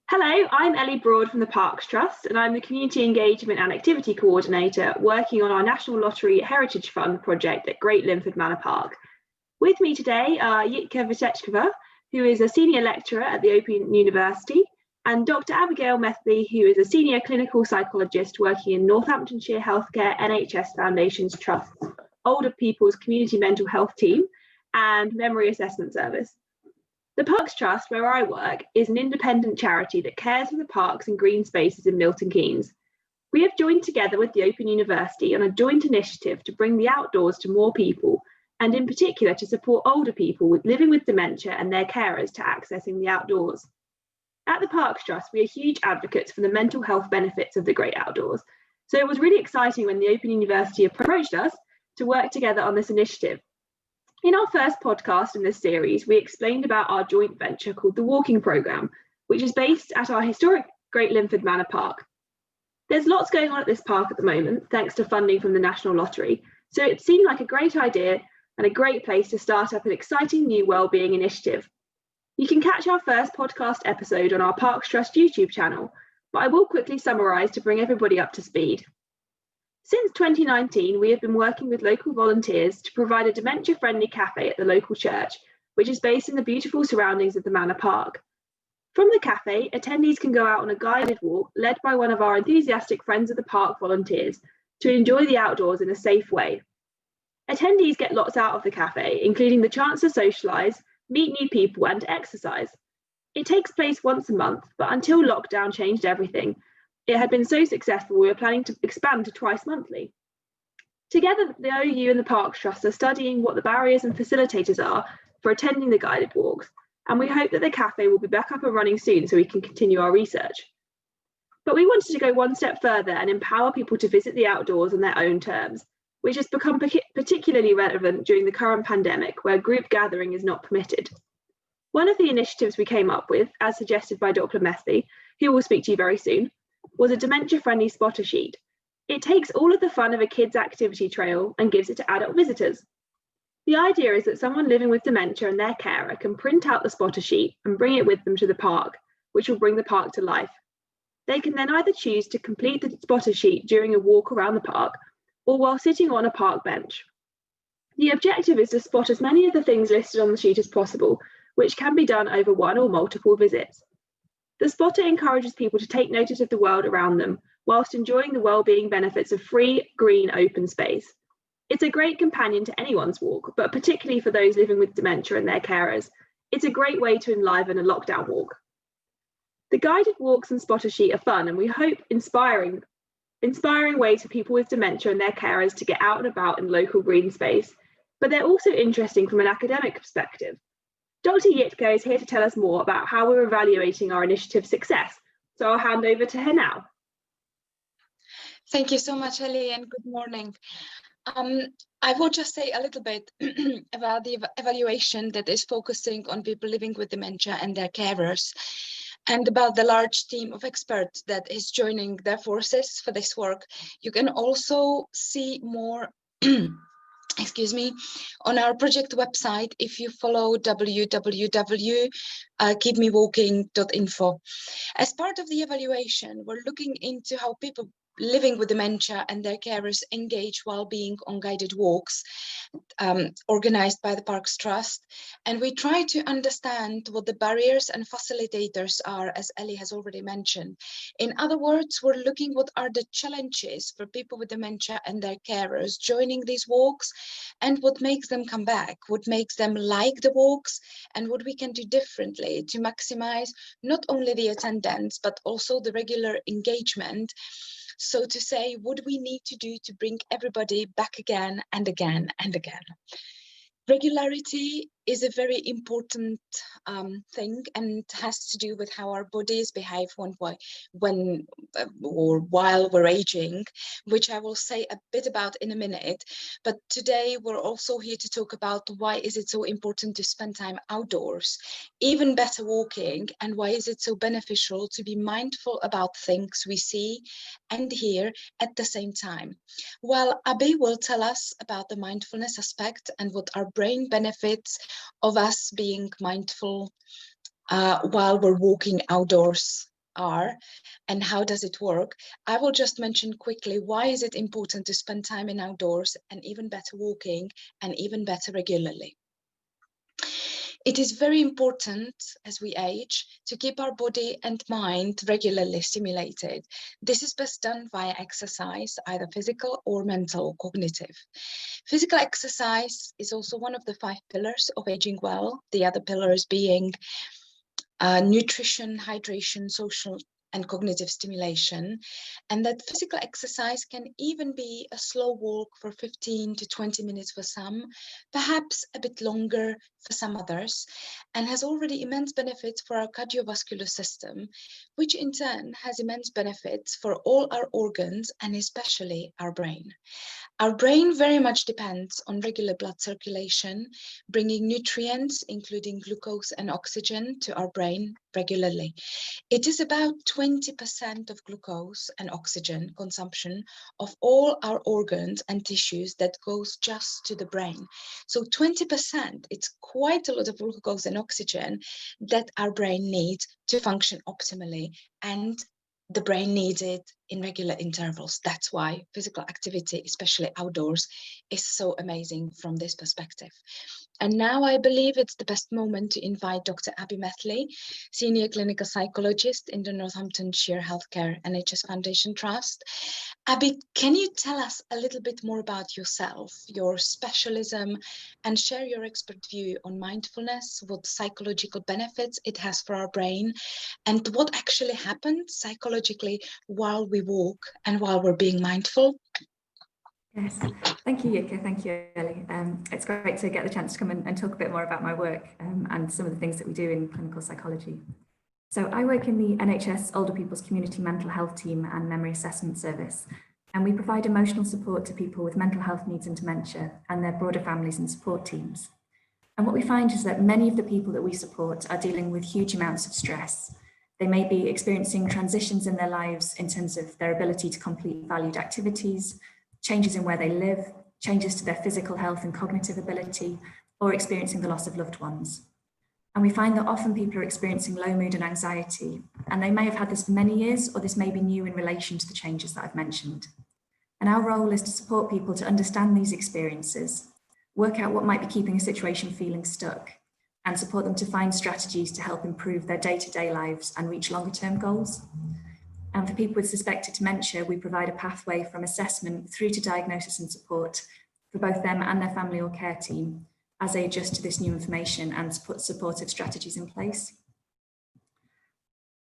Hello, I'm Ellie Broad from the Parks Trust, and I'm the Community Engagement and Activity Coordinator working on our National Lottery Heritage Fund project at Great Linford Manor Park. With me today are Jitka Vitechkova, who is a Senior Lecturer at the Open University, and Dr. Abigail Methley, who is a Senior Clinical Psychologist working in Northamptonshire Healthcare NHS Foundation's Trust, Older People's Community Mental Health Team, and Memory Assessment Service. The Parks Trust, where I work, is an independent charity that cares for the parks and green spaces in Milton Keynes. We have joined together with the Open University on a joint initiative to bring the outdoors to more people, and in particular to support older people living with dementia and their carers to accessing the outdoors. At the Parks Trust, we are huge advocates for the mental health benefits of the great outdoors, so it was really exciting when the Open University approached us to work together on this initiative. In our first podcast in this series, we explained about our joint venture called the Walking Programme, which is based at our historic Great Linford Manor Park. There's lots going on at this park at the moment, thanks to funding from the National Lottery, so it seemed like a great idea and a great place to start up an exciting new wellbeing initiative. You can catch our first podcast episode on our Parks Trust YouTube channel, but I will quickly summarise to bring everybody up to speed. Since 2019, we have been working with local volunteers to provide a dementia-friendly cafe at the local church, which is based in the beautiful surroundings of the Manor Park. From the cafe, attendees can go out on a guided walk led by one of our enthusiastic Friends of the Park volunteers to enjoy the outdoors in a safe way. Attendees get lots out of the cafe, including the chance to socialise, meet new people and to exercise. It takes place once a month, but until lockdown changed everything, it had been so successful we were planning to expand to twice monthly. Together, the OU and the Parks Trust are studying what the barriers and facilitators are for attending the guided walks, and we hope that the cafe will be back up and running soon so we can continue our research. But we wanted to go one step further and empower people to visit the outdoors on their own terms, which has become particularly relevant during the current pandemic where group gathering is not permitted. One of the initiatives we came up with, as suggested by Dr. Methley, who will speak to you very soon, was a dementia-friendly spotter sheet. It takes all of the fun of a kid's activity trail and gives it to adult visitors. The idea is that someone living with dementia and their carer can print out the spotter sheet and bring it with them to the park, which will bring the park to life. They can then either choose to complete the spotter sheet during a walk around the park or while sitting on a park bench. The objective is to spot as many of the things listed on the sheet as possible, which can be done over one or multiple visits. The spotter encourages people to take notice of the world around them, whilst enjoying the well-being benefits of free, green, open space. It's a great companion to anyone's walk, but particularly for those living with dementia and their carers. It's a great way to enliven a lockdown walk. The guided walks and spotter sheet are fun, and we hope inspiring ways for people with dementia and their carers to get out and about in local green space, but they're also interesting from an academic perspective. Dr. Jitka is here to tell us more about how we're evaluating our initiative's success, so I'll hand over to her now. Thank you so much, Ellie, and good morning. I will just say a little bit about the evaluation that is focusing on people living with dementia and their carers, and about the large team of experts that is joining their forces for this work. You can also see more on our project website if you follow www.keepmewalking.info. As part of the evaluation, we're looking into how people living with dementia and their carers engage while being on guided walks organized by the Parks Trust. And we try to understand what the barriers and facilitators are, as Ellie has already mentioned. In other words, we're looking what are the challenges for people with dementia and their carers joining these walks, and what makes them come back, what makes them like the walks, and what we can do differently to maximize not only the attendance, but also the regular engagement. So to say, what do we need to do to bring everybody back again and again and again? Regularity is a very important thing, and has to do with how our bodies behave when or while we're aging, which I will say a bit about in a minute. But today we're also here to talk about why is it so important to spend time outdoors, even better walking, and why is it so beneficial to be mindful about things we see and hear at the same time. Well, Abby will tell us about the mindfulness aspect and what our brain benefits of us being mindful while we're walking outdoors are and how does it work, I will just mention quickly why is it important to spend time in outdoors, and even better walking, and even better regularly. It is very important as we age to keep our body and mind regularly stimulated. This is best done via exercise, either physical or mental or cognitive. Physical exercise is also one of the 5 pillars of aging well, the other pillars being nutrition, hydration, social and cognitive stimulation, and that physical exercise can even be a slow walk for 15 to 20 minutes for some, perhaps a bit longer for some others, and has already immense benefits for our cardiovascular system, which in turn has immense benefits for all our organs and especially our brain. Our brain very much depends on regular blood circulation, bringing nutrients, including glucose and oxygen, to our brain regularly. It is about 20% of glucose and oxygen consumption of all our organs and tissues that goes just to the brain. So 20%, it's quite a lot of glucose and oxygen that our brain needs to function optimally, and the brain needs it in regular intervals. That's why physical activity, especially outdoors, is so amazing from this perspective. And now I believe it's the best moment to invite Dr. Abby Medley, Senior Clinical Psychologist in the Northamptonshire Healthcare NHS Foundation Trust. Abby, can you tell us a little bit more about yourself, your specialism, and share your expert view on mindfulness, what psychological benefits it has for our brain, and what actually happens psychologically while we walk and while we're being mindful? Yes, thank you, Yika. Thank you, Ellie. It's great to get the chance to come and talk a bit more about my work and some of the things that we do in clinical psychology. So I work in the NHS Older People's Community Mental Health Team and Memory Assessment Service, and we provide emotional support to people with mental health needs and dementia and their broader families and support teams. And what we find is that many of the people that we support are dealing with huge amounts of stress. They may be experiencing transitions in their lives in terms of their ability to complete valued activities, changes in where they live, changes to their physical health and cognitive ability, or experiencing the loss of loved ones. And we find that often people are experiencing low mood and anxiety, and they may have had this for many years, or this may be new in relation to the changes that I've mentioned. And our role is to support people to understand these experiences, work out what might be keeping a situation feeling stuck, and support them to find strategies to help improve their day-to-day lives and reach longer-term goals. And for people with suspected dementia, we provide a pathway from assessment through to diagnosis and support for both them and their family or care team as they adjust to this new information and put supportive strategies in place.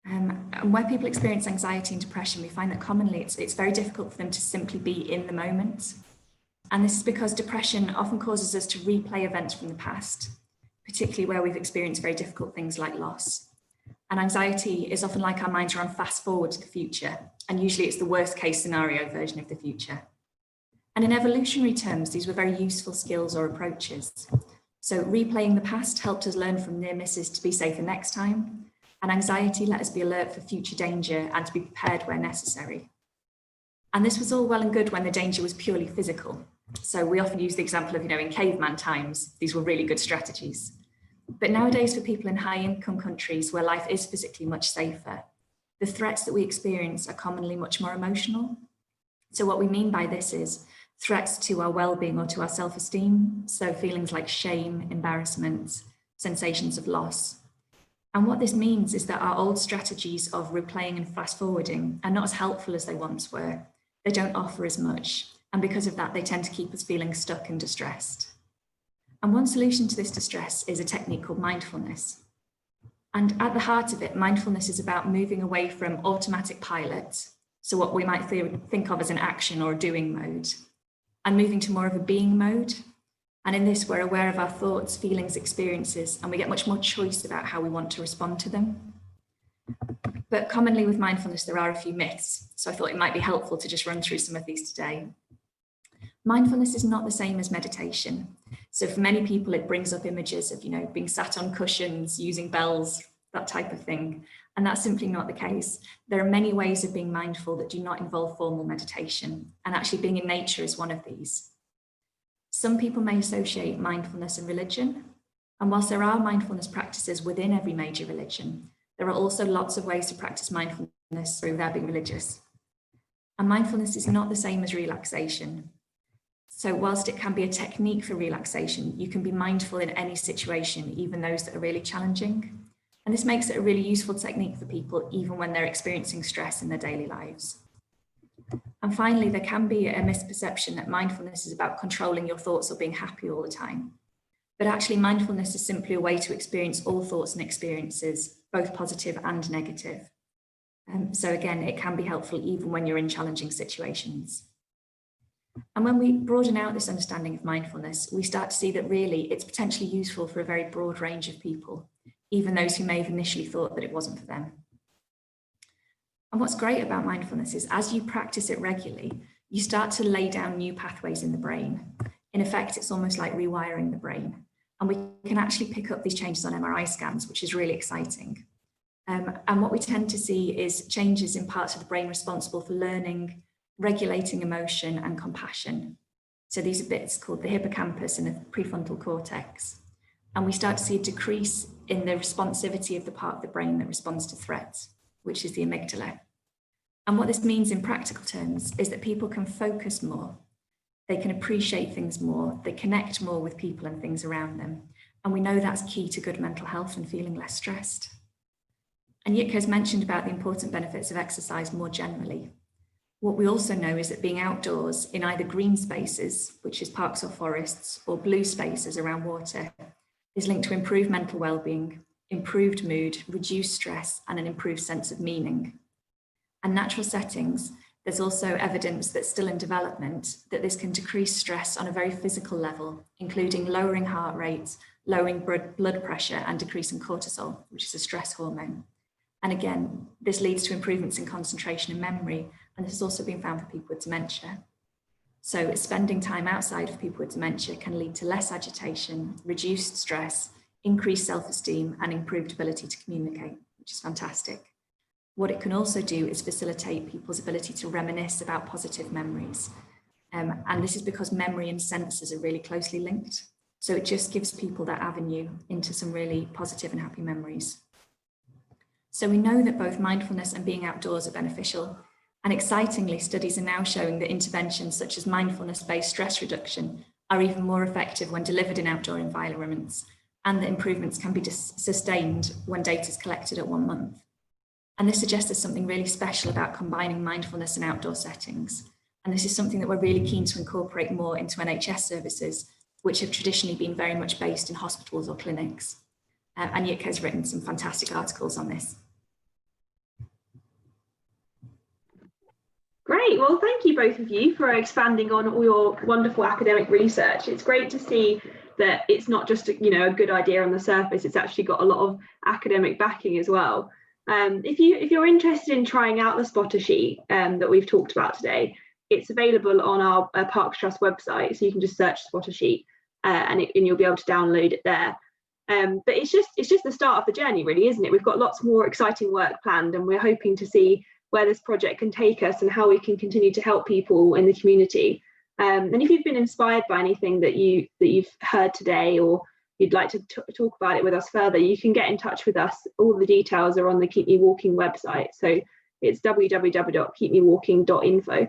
And where people experience anxiety and depression, we find that commonly it's very difficult for them to simply be in the moment. And this is because depression often causes us to replay events from the past, particularly where we've experienced very difficult things like loss. And anxiety is often like our minds are on fast forward to the future, and usually it's the worst case scenario version of the future. And in evolutionary terms, these were very useful skills or approaches. So replaying the past helped us learn from near misses to be safer next time, and anxiety let us be alert for future danger and to be prepared where necessary. And this was all well and good when the danger was purely physical. So we often use the example of, in caveman times, these were really good strategies. But nowadays, for people in high-income countries where life is physically much safer, the threats that we experience are commonly much more emotional. So what we mean by this is threats to our well-being or to our self-esteem, so feelings like shame, embarrassment, sensations of loss. And what this means is that our old strategies of replaying and fast-forwarding are not as helpful as they once were. They don't offer as much, and because of that, they tend to keep us feeling stuck and distressed. And one solution to this distress is a technique called mindfulness. And at the heart of it, mindfulness is about moving away from automatic pilot, so what we might think of as an action or a doing mode, and moving to more of a being mode. And in this, we're aware of our thoughts, feelings, experiences, and we get much more choice about how we want to respond to them. But commonly with mindfulness, there are a few myths, so I thought it might be helpful to just run through some of these today. Mindfulness is not the same as meditation. So for many people, it brings up images of, being sat on cushions, using bells, that type of thing. And that's simply not the case. There are many ways of being mindful that do not involve formal meditation. And actually being in nature is one of these. Some people may associate mindfulness and religion. And whilst there are mindfulness practices within every major religion, there there are also lots of ways to practice mindfulness without being religious. And mindfulness is not the same as relaxation. So whilst it can be a technique for relaxation, you can be mindful in any situation, even those that are really challenging. And this makes it a really useful technique for people, even when they're experiencing stress in their daily lives. And finally, there can be a misperception that mindfulness is about controlling your thoughts or being happy all the time. But actually, mindfulness is simply a way to experience all thoughts and experiences, both positive and negative. So again, it can be helpful even when you're in challenging situations. And when we broaden out this understanding of mindfulness, we start to see that really it's potentially useful for a very broad range of people, even those who may have initially thought that it wasn't for them. And what's great about mindfulness is as you practice it regularly, you start to lay down new pathways in the brain. In effect, it's almost like rewiring the brain. And we can actually pick up these changes on MRI scans, which is really exciting. And what we tend to see is changes in parts of the brain responsible for learning, regulating emotion and compassion. So these are bits called the hippocampus and the prefrontal cortex. And we start to see a decrease in the responsivity of the part of the brain that responds to threats, which is the amygdala. And what this means in practical terms is that people can focus more, they can appreciate things more, they connect more with people and things around them. And we know that's key to good mental health and feeling less stressed. And Yitka has mentioned about the important benefits of exercise more generally. What we also know is that being outdoors in either green spaces, which is parks or forests, or blue spaces around water, is linked to improved mental well-being, improved mood, reduced stress, and an improved sense of meaning. And natural settings, there's also evidence that's still in development that this can decrease stress on a very physical level, including lowering heart rates, lowering blood pressure, and decreasing cortisol, which is a stress hormone. And again, this leads to improvements in concentration and memory, and this has also been found for people with dementia. So spending time outside of people with dementia can lead to less agitation, reduced stress, increased self-esteem, and improved ability to communicate, which is fantastic. What it can also do is facilitate people's ability to reminisce about positive memories. And this is because memory and senses are really closely linked. So it just gives people that avenue into some really positive and happy memories. So we know that both mindfulness and being outdoors are beneficial. And excitingly, studies are now showing that interventions such as mindfulness-based stress reduction are even more effective when delivered in outdoor environments, and that improvements can be sustained when data is collected at 1 month. And this suggests there's something really special about combining mindfulness and outdoor settings. And this is something that we're really keen to incorporate more into NHS services, which have traditionally been very much based in hospitals or clinics. And Yitka has written some fantastic articles on this. Great, well, thank you both of you for expanding on all your wonderful academic research. It's great to see that it's not just a good idea on the surface, it's actually got a lot of academic backing as well. If you're interested in trying out the spotter sheet that we've talked about today, it's available on our Parks Trust website, so you can just search spotter sheet and you'll be able to download it there. But it's just the start of the journey, really, isn't it? We've got lots more exciting work planned, and we're hoping to see where this project can take us and how we can continue to help people in the community. And if you've been inspired by anything that you've heard today, or you'd like to talk about it with us further, you can get in touch with us. All the details are on the Keep Me Walking website. So it's www.keepmewalking.info.